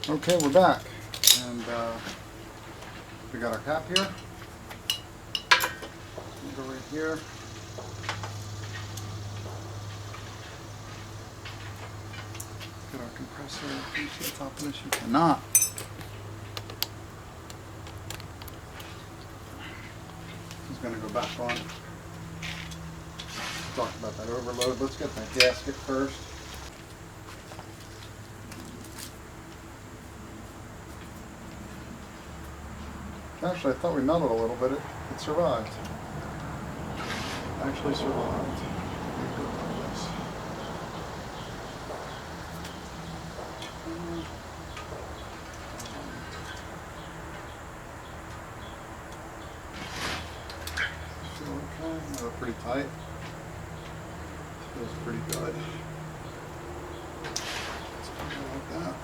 Okay, we're back, and we got our cap here. We'll go right here. Get our compressor. Can you see the top of this? You cannot. It's going to go back on. Talked about that overload. Let's get that gasket first. Actually, I thought we melted a little bit. It survived. Actually survived. Still okay. They're pretty tight. Feels pretty good. Let's put it like that.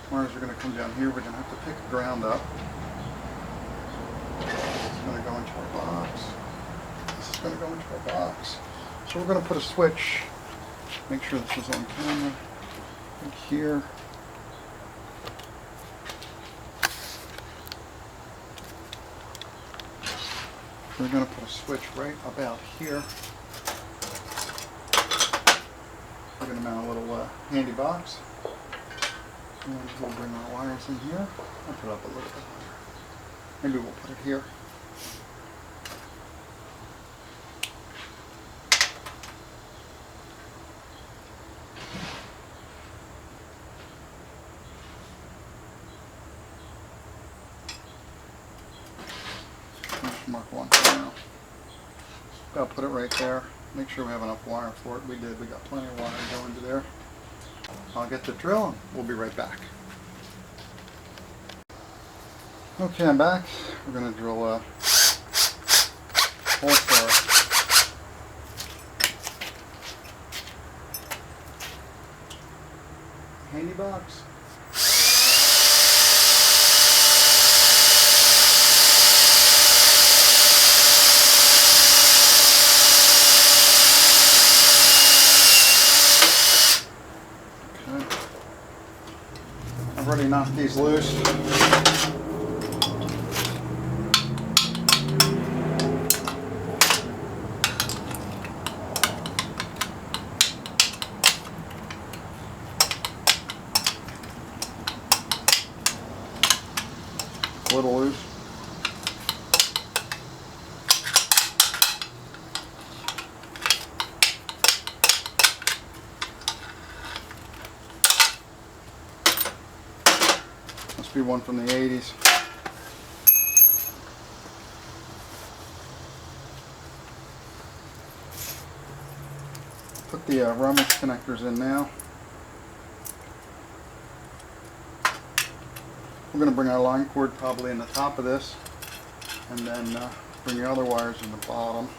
Wires are going to come down here. We're going to have to pick the ground up. This is going to go into our box. This is going to go into our box. So we're going to put a switch. Make sure this is on camera. Right here. We're going to put a switch right about here. We're going to mount a little handy box. And we'll bring our wires in here. I'll put it up a little bit higher. Maybe we'll put it here. Mark 1 for now. I'll put it right there. Make sure we have enough wire for it. We did. We got plenty of wire going to there. I'll get the drill and we'll be right back. Okay, I'm back. We're going to drill a hole for our handy box. I've already knocked these loose. A little loose. Must be one from the 80s. Put the Rumix connectors in now. We're going to bring our line cord probably in the top of this, and then bring your other wires in the bottom.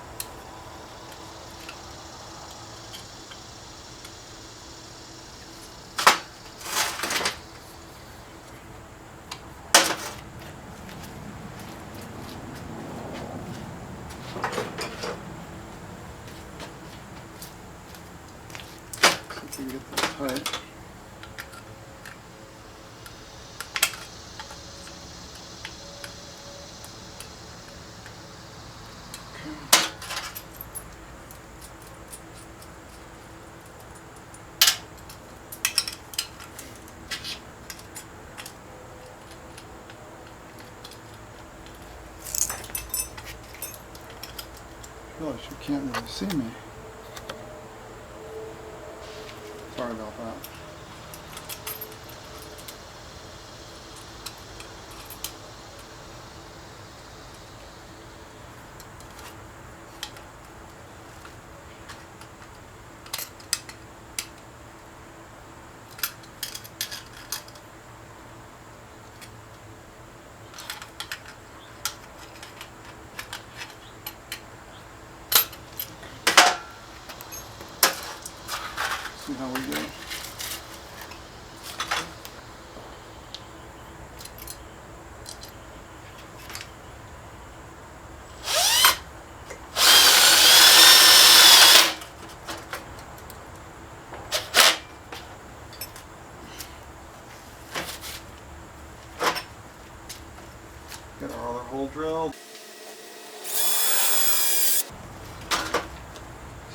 See if we can get this tight. I realize you can't really see me. Sorry about that. See how we do. hole drilled.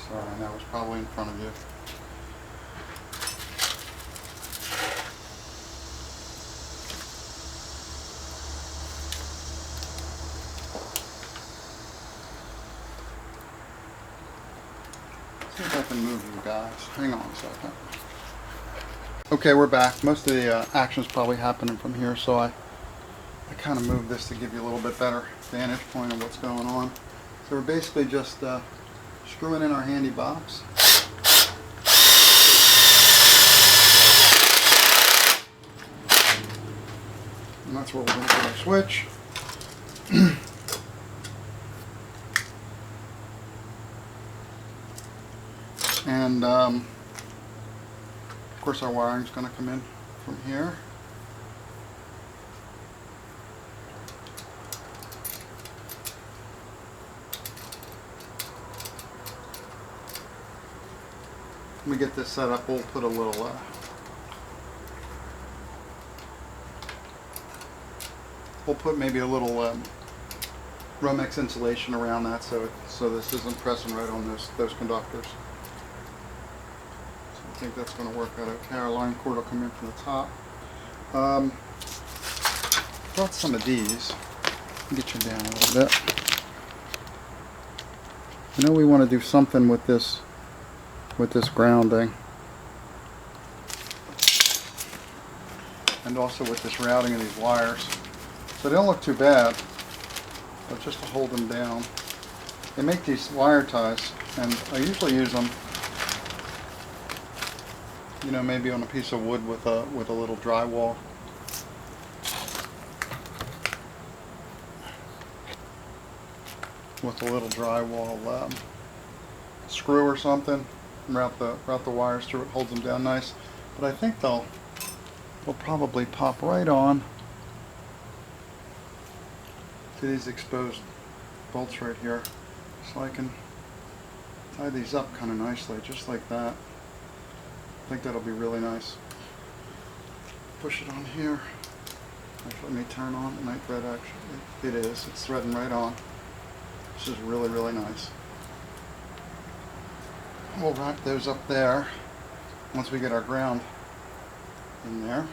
Sorry, that was probably in front of you. See if I can move you guys. Hang on a second. Okay, we're back. Most of the action's probably happening from here, so I kind of moved this to give you a little bit better vantage point of what's going on. So we're basically just screwing in our handy box. And that's where we're going to put our switch. And of course our wiring's going to come in from here. When we get this set up, we'll put a little we'll put maybe a little Romex insulation around that so this isn't pressing right on those conductors. So I think that's going to work out okay. Our line cord will come in from the top. Brought some of these. Get you down a little bit. I know we want to do something with this grounding, and also with this routing of these wires. So they don't look too bad, but just to hold them down. They make these wire ties, and I usually use them, you know, maybe on a piece of wood with a little drywall. With a little drywall screw or something. Route the wires through it, holds them down nice. But I think they'll probably pop right on to these exposed bolts right here. So I can tie these up kind of nicely, just like that. I think that'll be really nice. Push it on here. Actually, let me turn on the night thread. Actually, it is. It's threading right on. This is really, really nice. We'll wrap those up there once we get our ground in there.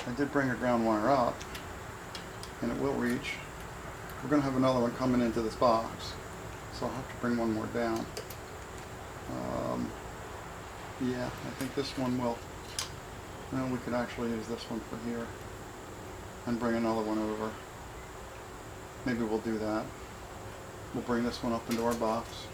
I did bring a ground wire up, and it will reach. We're going to have another one coming into this box, so I'll have to bring one more down. Yeah, I think this one will. Well, we could actually use this one for here and bring another one over. Maybe we'll do that. We'll bring this one up into our box.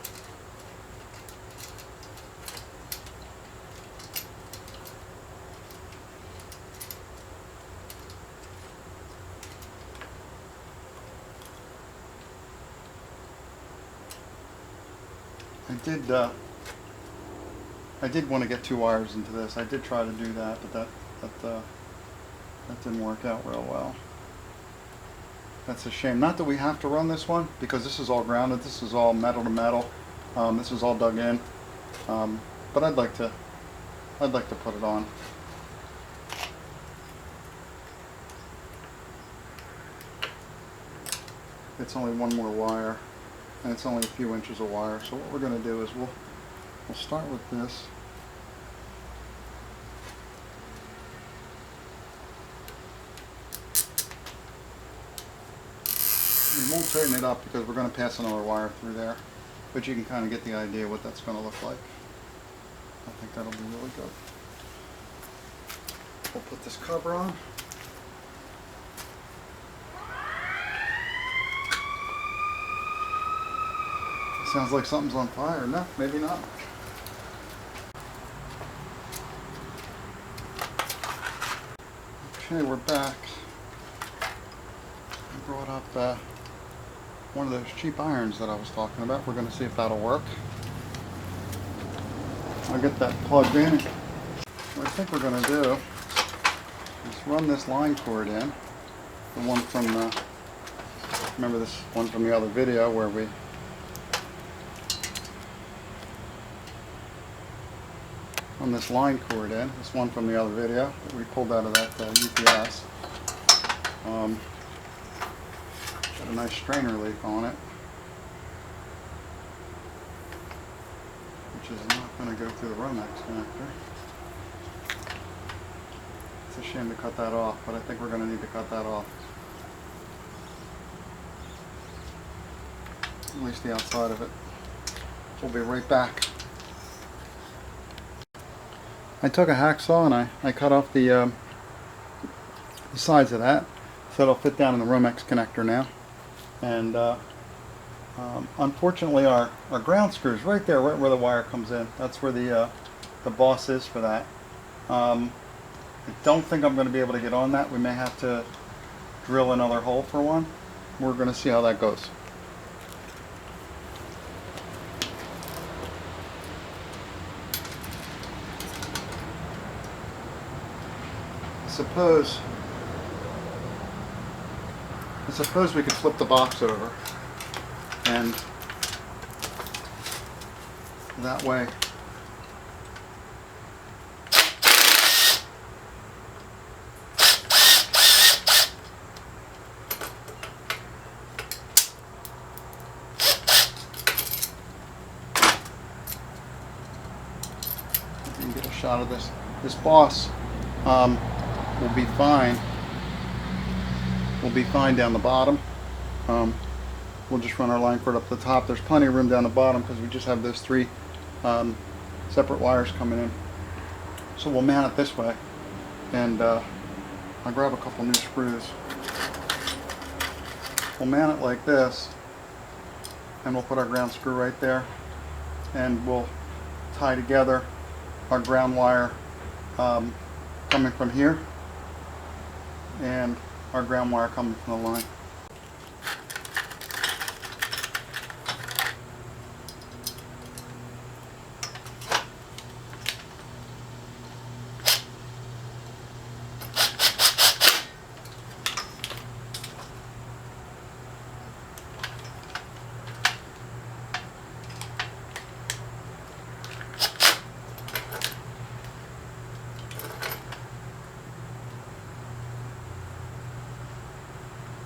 I did want to get 2 wires into this. I did try to do that, but that didn't work out real well. That's a shame. Not that we have to run this one, because this is all grounded. This is all metal to metal. This is all dug in. But I'd like to put it on. It's only one more wire, and it's only a few inches of wire. So what we're going to do is we'll start with this. We won't tighten it up because we're going to pass another wire through there, but you can kind of get the idea what that's going to look like. I think that'll be really good. We'll put this cover on. Sounds like something's on fire. No, maybe not. Okay, we're back. I brought up one of those cheap irons that I was talking about. We're going to see if that'll work. I'll get that plugged in. What I think we're going to do is run this line cord in. The one from remember this one from the other video where we on this line cord in, this one from the other video that we pulled out of that UPS. Got a nice strain relief on it, which is not going to go through the Romex connector. It's a shame to cut that off, but I think we're going to need to cut that off. At least the outside of it. We'll be right back. I took a hacksaw and I cut off the sides of that, so it'll fit down in the Romex connector now. And unfortunately our ground screw is right there, right where the wire comes in. That's where the boss is for that. I don't think I'm going to be able to get on that. We may have to drill another hole for one. We're going to see how that goes. I suppose we could flip the box over, and that way we can get a shot of this. This boss will be fine. Will be fine down the bottom. We'll just run our line cord up the top. There's plenty of room down the bottom because we just have those three separate wires coming in. So we'll mount it this way, and I'll grab a couple new screws. We'll mount it like this, and we'll put our ground screw right there, and we'll tie together our ground wire coming from here and our ground wire coming from the line.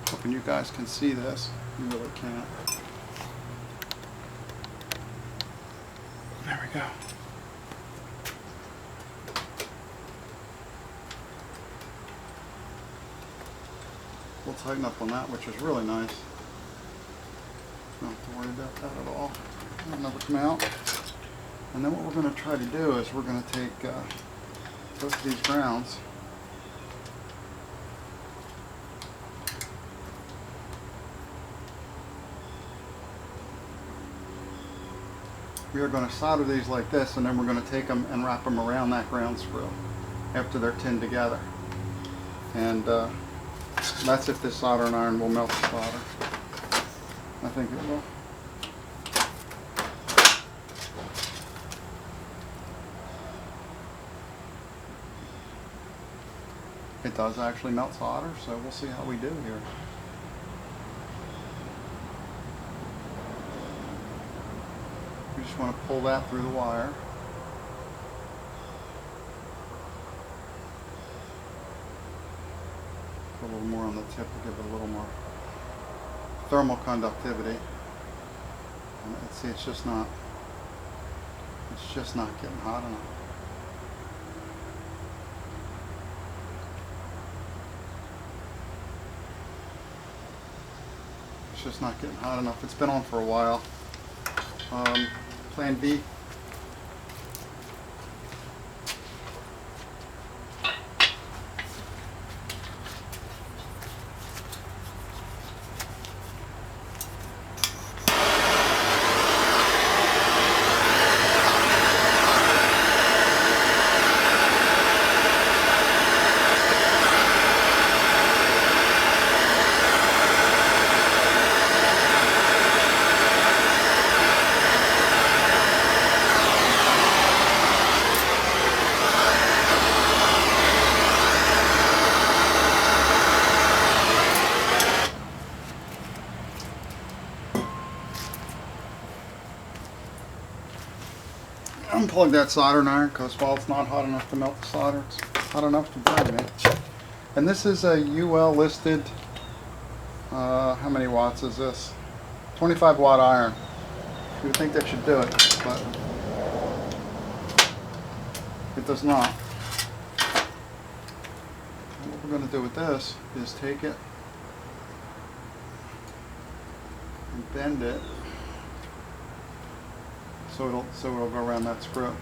Hoping you guys can see this. You really can't. There we go. We'll tighten up on that, which is really nice. Don't have to worry about that at all. It'll never come out. And then what we're going to try to do is we're going to take both of these grounds. We are going to solder these like this, and then we're going to take them and wrap them around that ground screw after they're tinned together. And that's if this soldering iron will melt the solder. I think it will. It does actually melt solder, so we'll see how we do here. We just want to pull that through the wire. Put a little more on the tip to give it a little more thermal conductivity. And see, it's just not getting hot enough. It's just not getting hot enough. It's been on for a while. Plan B. Unplug that soldering iron because while it's not hot enough to melt the solder, it's hot enough to burn me. And this is a UL listed How many watts is this? 25 watt iron. You would think that should do it, but it does not. And what we're going to do with this is take it and bend it so it'll go around that screw.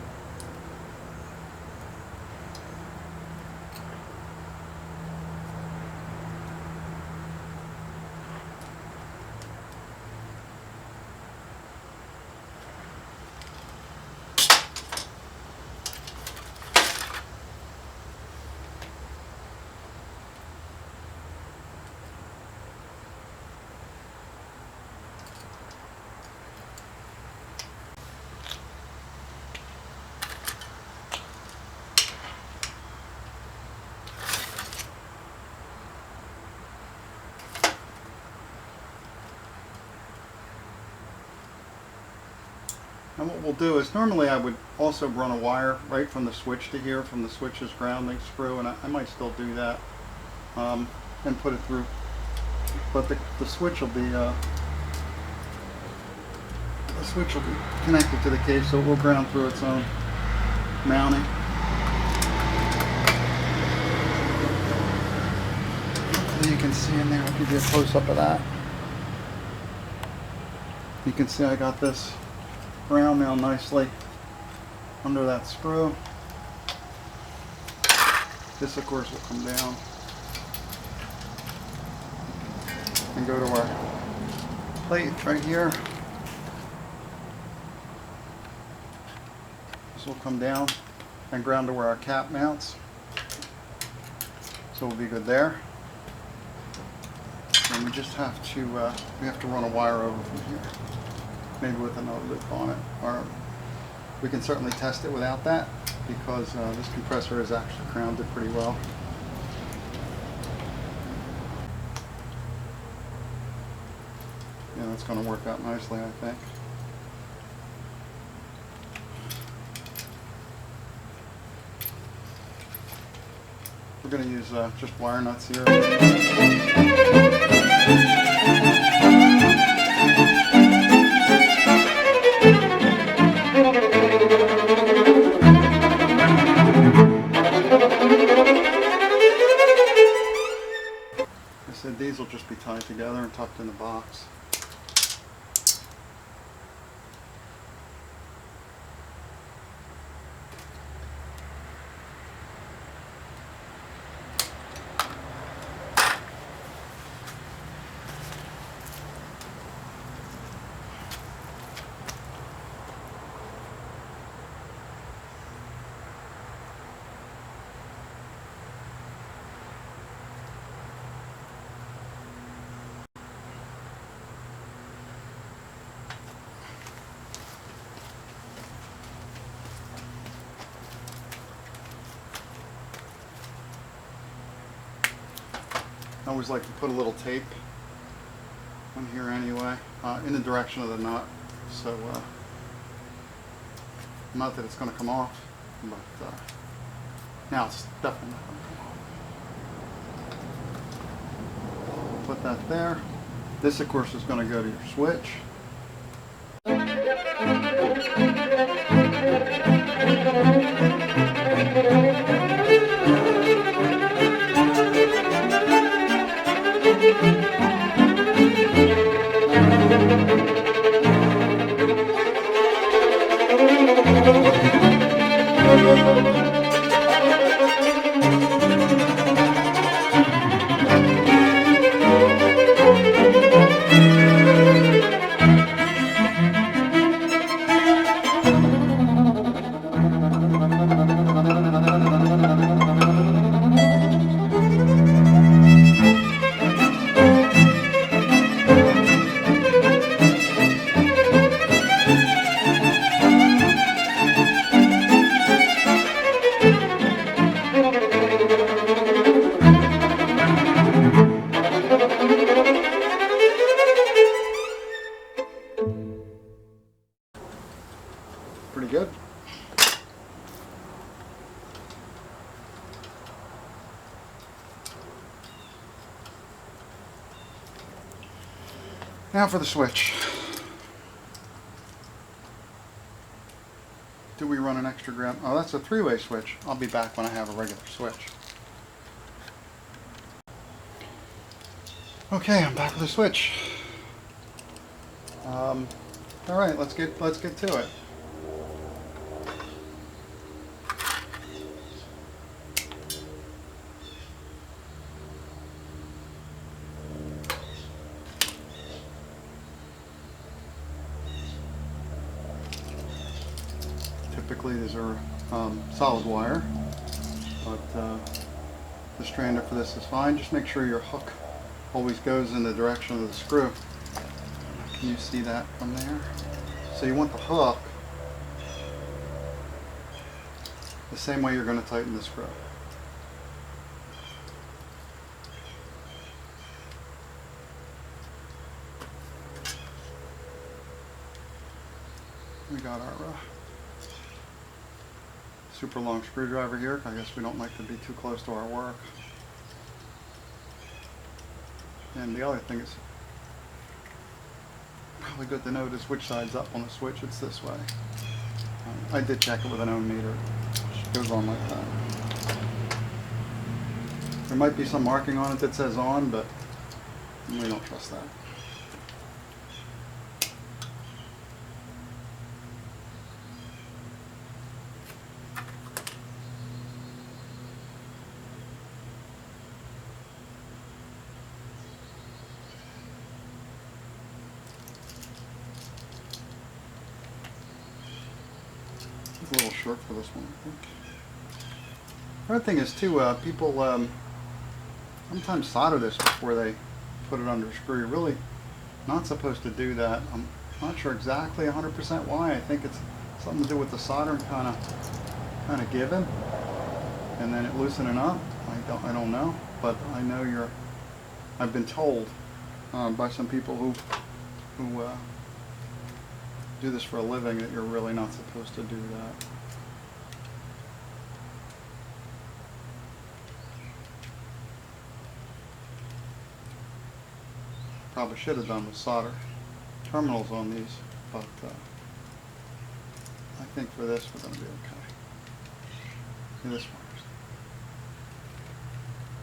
And what we'll do is, normally I would also run a wire right from the switch to here, from the switch's grounding screw, and I might still do that and put it through. But the switch will be connected to the case, so it will ground through its own mounting. Hopefully you can see in there. I'll give you a close up of that. You can see I got this ground now nicely under that screw. This of course will come down and go to our plate right here. This will come down and ground to where our cap mounts, so we'll be good there. And we just have to run a wire over from here, maybe with another loop on it, or we can certainly test it without that, because this compressor is actually grounded pretty well. Yeah, that's going to work out nicely, I think. We're going to use just wire nuts here. These will just be tied together and tucked in the box. I always like to put a little tape on here anyway, in the direction of the nut, so not that it's going to come off, but now it's definitely not going to come off. Put that there. This of course is going to go to your switch. Now for the switch. Do we run an extra ground? Oh, that's a three-way switch. I'll be back when I have a regular switch. Okay, I'm back with the switch. All right, let's get to it. Typically these are solid wire, but the strander for this is fine. Just make sure your hook always goes in the direction of the screw. Can you see that from there? So you want the hook the same way you're going to tighten the screw. We got our super long screwdriver here. I guess we don't like to be too close to our work. And the other thing is probably good to notice which side's up on the switch. It's this way. I did check it with an ohm meter. It goes on like that. There might be some marking on it that says on, but we don't trust that. It's a little short for this one, I think. The other thing is too, people sometimes solder this before they put it under a screw. You're really not supposed to do that. I'm not sure exactly 100% why. I think it's something to do with the soldering kind of giving, and then it loosening up. I don't know, but I know I've been told by some people who do this for a living that you're really not supposed to do that. Probably should have done with solder terminals on these, but I think for this we're going to be okay. See this wire.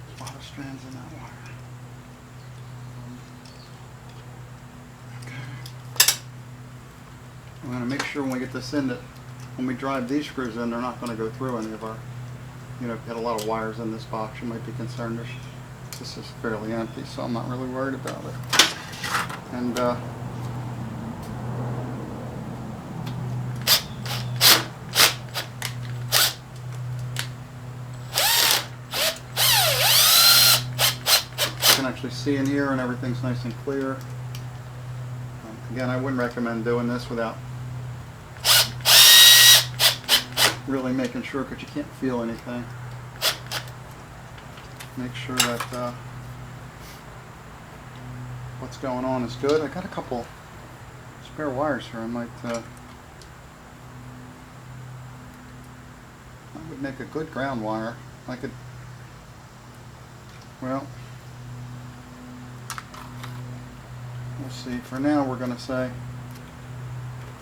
There's a lot of strands in that wire. I'm going to make sure when we get this in that when we drive these screws in, they're not going to go through any of our, if you had a lot of wires in this box, you might be concerned. This is fairly empty, so I'm not really worried about it. And you can actually see in here and everything's nice and clear. Again, I wouldn't recommend doing this without really making sure, because you can't feel anything. Make sure that what's going on is good. I got a couple spare wires here. I would make a good ground wire. Well, we'll see. For now, we're going to say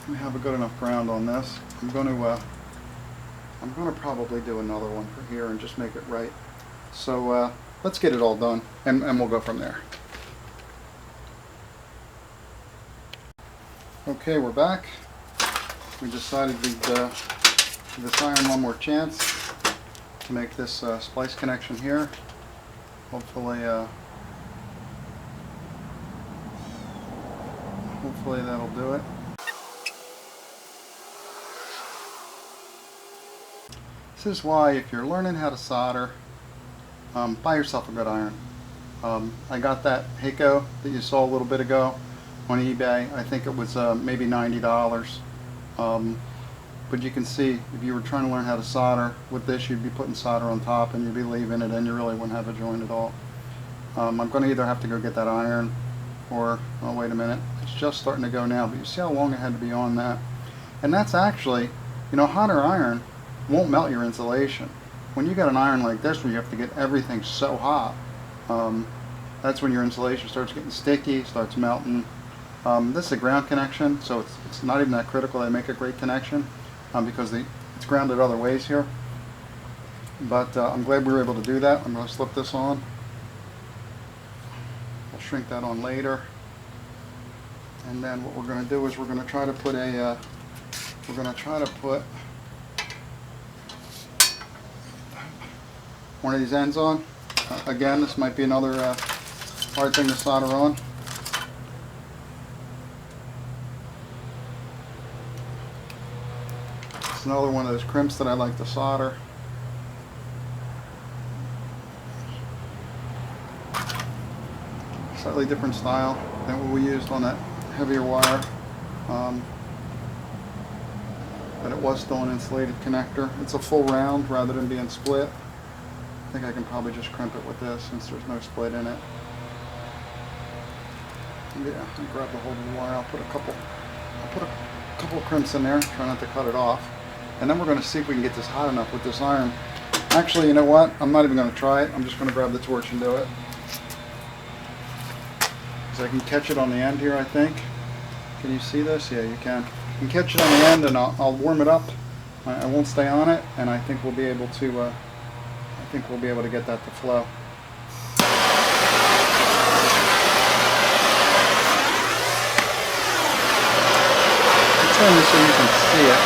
we have a good enough ground on this. I'm going to probably do another one for here and just make it right. So let's get it all done, and we'll go from there. Okay, we're back. We decided we'd give this iron one more chance to make this splice connection here. Hopefully that'll do it. This is why, if you're learning how to solder, buy yourself a good iron. I got that Hako that you saw a little bit ago on eBay. I think it was maybe $90. But you can see, if you were trying to learn how to solder with this, you'd be putting solder on top and you'd be leaving it, and you really wouldn't have a joint at all. I'm going to either have to go get that iron, or, oh wait a minute, it's just starting to go now, but you see how long it had to be on that. And that's actually, hotter iron won't melt your insulation. When you got an iron like this where you have to get everything so hot, that's when your insulation starts getting sticky, starts melting. This is a ground connection, so it's not even that critical. They make a great connection because it's grounded other ways here. But I'm glad we were able to do that. I'm going to slip this on. We'll shrink that on later. And then what we're going to do is we're going to try to put one of these ends on. Again, this might be another hard thing to solder on. It's another one of those crimps that I like to solder. Slightly different style than what we used on that heavier wire. But it was still an insulated connector. It's a full round rather than being split. I think I can probably just crimp it with this since there's no split in it. Yeah, I'll grab the whole of the wire. I'll put a couple of crimps in there, try not to cut it off. And then we're going to see if we can get this hot enough with this iron. Actually, you know what? I'm not even going to try it. I'm just going to grab the torch and do it. Because I can catch it on the end here, I think. Can you see this? Yeah, you can. You can catch it on the end, and I'll warm it up. I won't stay on it, and I think we'll be able to. Get that to flow. I'll turn this so you can see it.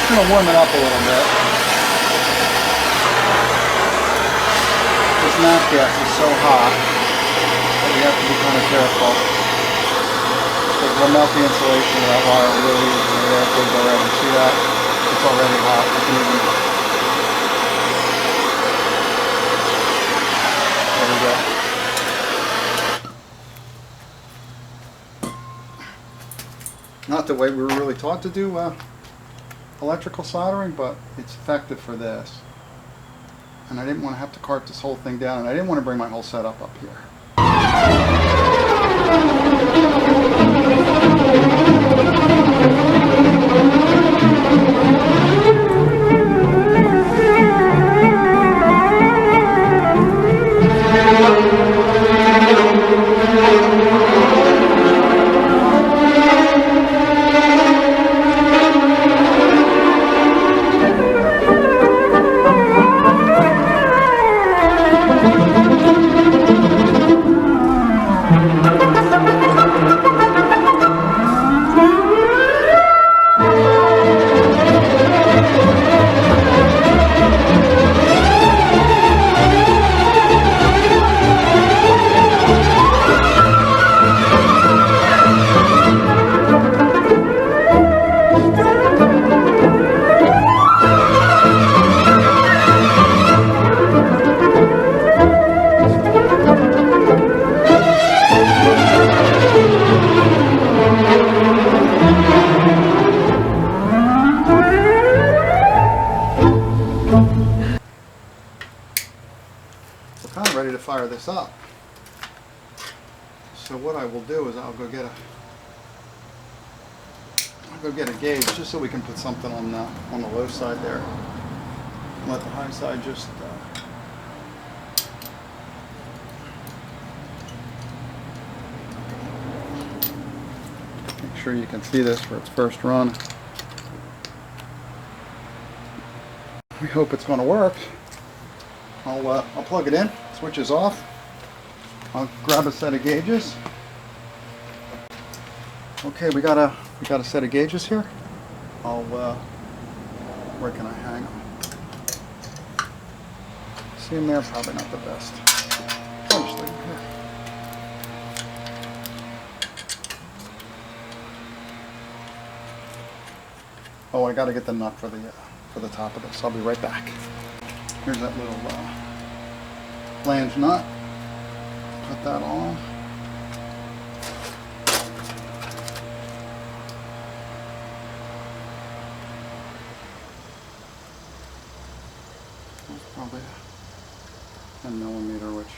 I'm going to warm it up a little bit. This nat gas is so hot that we have to be kind of careful. Because we'll melt the insulation of that wire really easily. There it goes already. See that? It's already hot. We can even... There we go. Not the way we were really taught to do electrical soldering, but it's effective for this. And I didn't want to have to carve this whole thing down, and I didn't want to bring my whole setup up here. Ready to fire this up. So what I will do is I'll go get a gauge just so we can put something on the low side there. Let the high side just make sure you can see this for its first run. We hope it's going to work. I'll plug it in. Switch is off. I'll grab a set of gauges. Okay, we got a set of gauges here. Where can I hang them? See them there? Probably not the best. I'll just leave them here. Oh, I got to get the nut for the top of this. I'll be right back. Here's that little flange nut. Put that on. That's probably 10 millimeter, which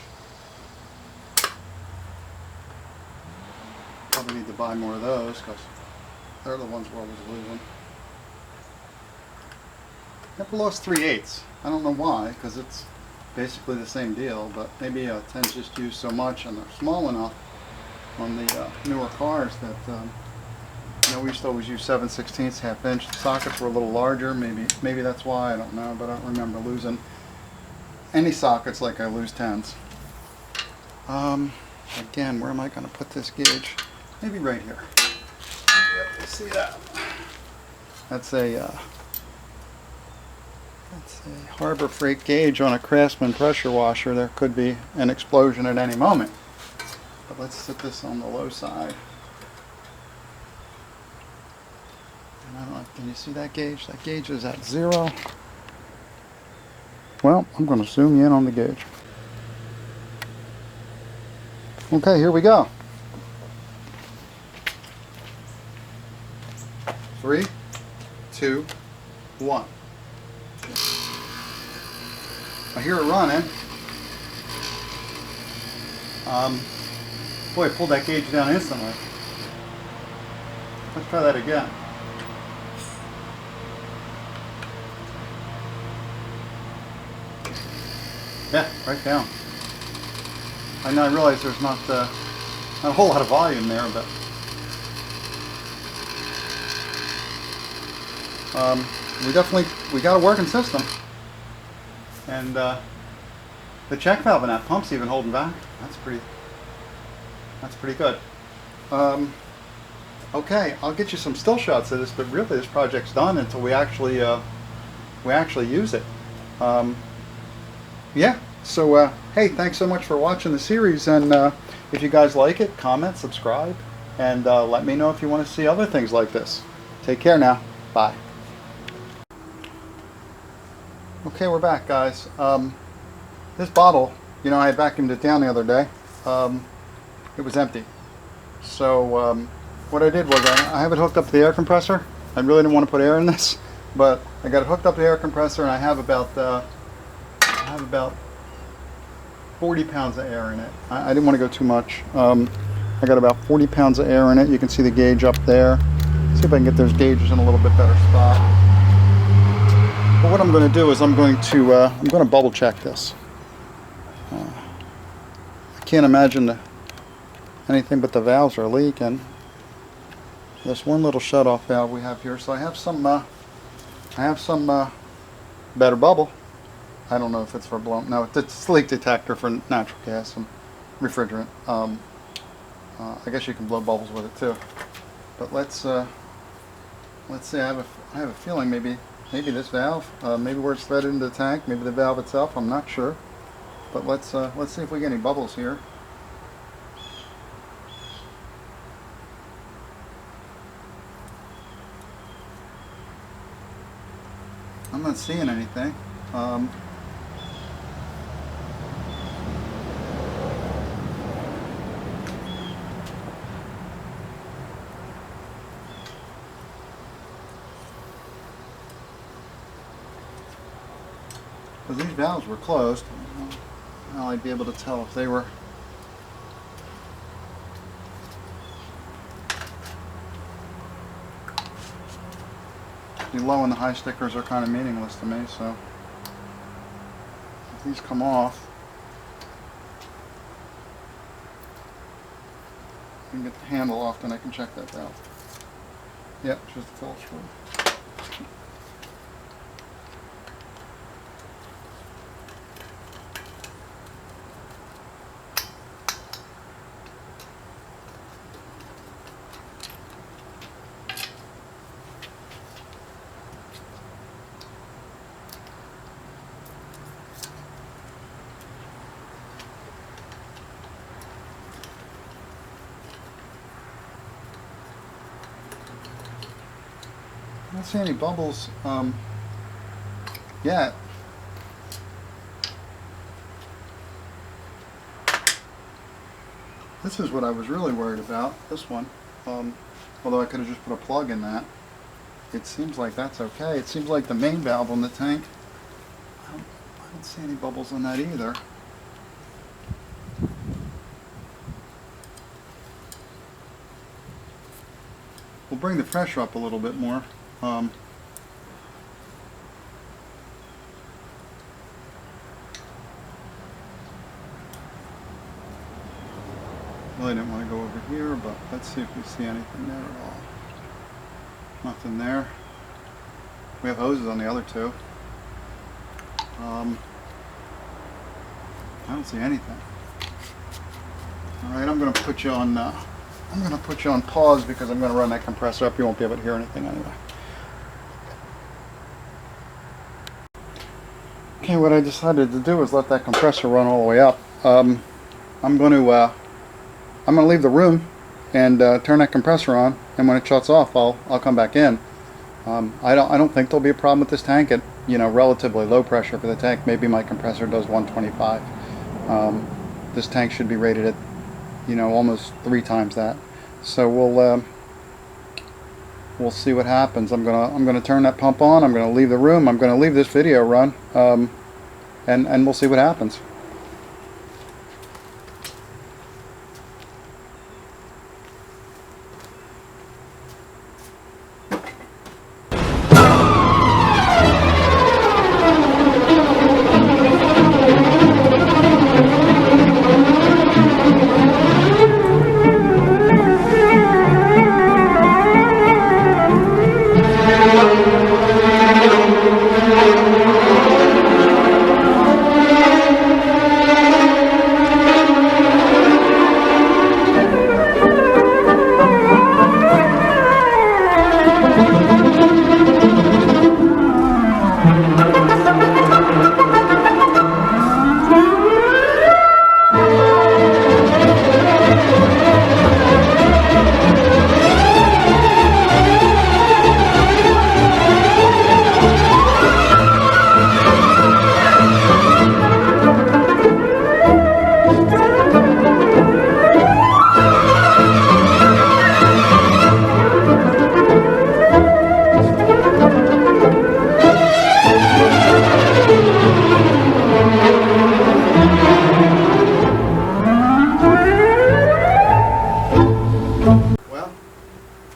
Probably need to buy more of those because they're the ones we're always losing. Never lost 3/8. I don't know why, because it's basically the same deal, but maybe 10's just used so much and they're small enough on the newer cars that you know, we used to always use 7/16 1/2 inch. The sockets were a little larger. Maybe that's why. I don't know, but I don't remember losing any sockets like I lose 10s. Again, where am I going to put this gauge? Maybe right here. Yep, see that? That's a Harbor Freight gauge on a Craftsman pressure washer. There could be an explosion at any moment. But let's set this on the low side. And I don't know, can you see that gauge? That gauge is at 0. Well, I'm going to zoom you in on the gauge. Okay, here we go. 3, 2, 1. I hear it running. Boy, it pulled that gauge down instantly. Let's try that again. Yeah, right down. I know, I realize there's not a whole lot of volume there, but we got a working system, and the check valve in that pump's even holding back. That's pretty good. Okay, I'll get you some still shots of this, but really this project's done until we actually use it. Yeah. So, hey, thanks so much for watching the series, and if you guys like it, comment, subscribe, and let me know if you want to see other things like this. Take care now. Bye. Okay, we're back, guys. This bottle, you know, I vacuumed it down the other day. It was empty. So, what I did was I have it hooked up to the air compressor. I really didn't want to put air in this, but I got it hooked up to the air compressor, and I have about 40 pounds of air in it. I didn't want to go too much. I got about 40 pounds of air in it. You can see the gauge up there. See if I can get those gauges in a little bit better spot. But what I'm going to do is I'm going to bubble check this. I can't imagine anything but the valves are leaking. This one little shutoff valve we have here. So I have some better bubble. I don't know if it's for blown. No, it's a leak detector for natural gas and refrigerant. I guess you can blow bubbles with it too. But let's see. I have a feeling maybe this valve, maybe where it's threaded into the tank, maybe the valve itself. I'm not sure. But let's see if we get any bubbles here. I'm not seeing anything. Because these valves were closed, now I'd be able to tell if they were the low and the high stickers are kind of meaningless to me, so if these come off, I can get the handle off, then I can check that valve. Yep, just a full screw. I don't see any bubbles yet. This is what I was really worried about, this one. Although I could have just put a plug in that. It seems like that's okay. It seems like the main valve on the tank, I don't see any bubbles on that either. bring the pressure up a little bit more. Really didn't want to go over here, but let's see if we see anything there at all. Nothing there. We have hoses on the other two. I don't see anything. All right, I'm going to put you on. I'm going to put you on pause because I'm going to run that compressor up. You won't be able to hear anything anyway. Okay, what I decided to do is let that compressor run all the way up. I'm going to leave the room and turn that compressor on, and when it shuts off, I'll come back in. I don't think there'll be a problem with this tank at relatively low pressure for the tank. Maybe my compressor does 125. This tank should be rated at almost 3 times that. So we'll see what happens. I'm gonna turn that pump on. I'm gonna leave the room. I'm gonna leave this video run, and we'll see what happens.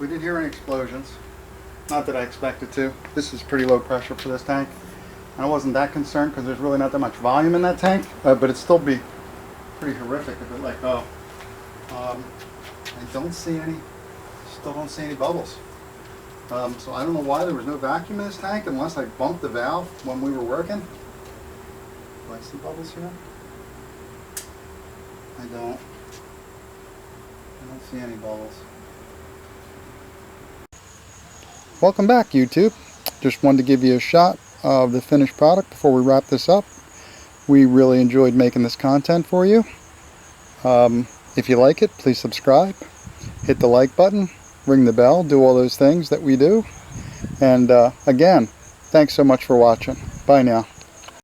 We did hear any explosions. Not that I expected to. This is pretty low pressure for this tank. I wasn't that concerned because there's really not that much volume in that tank, but it'd still be pretty horrific if it let go. I don't see any, still don't see any bubbles. So I don't know why there was no vacuum in this tank unless I bumped the valve when we were working. Do I see bubbles here? I don't see any bubbles. Welcome back, YouTube. Just wanted to give you a shot of the finished product before we wrap this up. We really enjoyed making this content for you. If you like it, please subscribe, hit the like button, ring the bell, do all those things that we do. And again, thanks so much for watching. Bye now.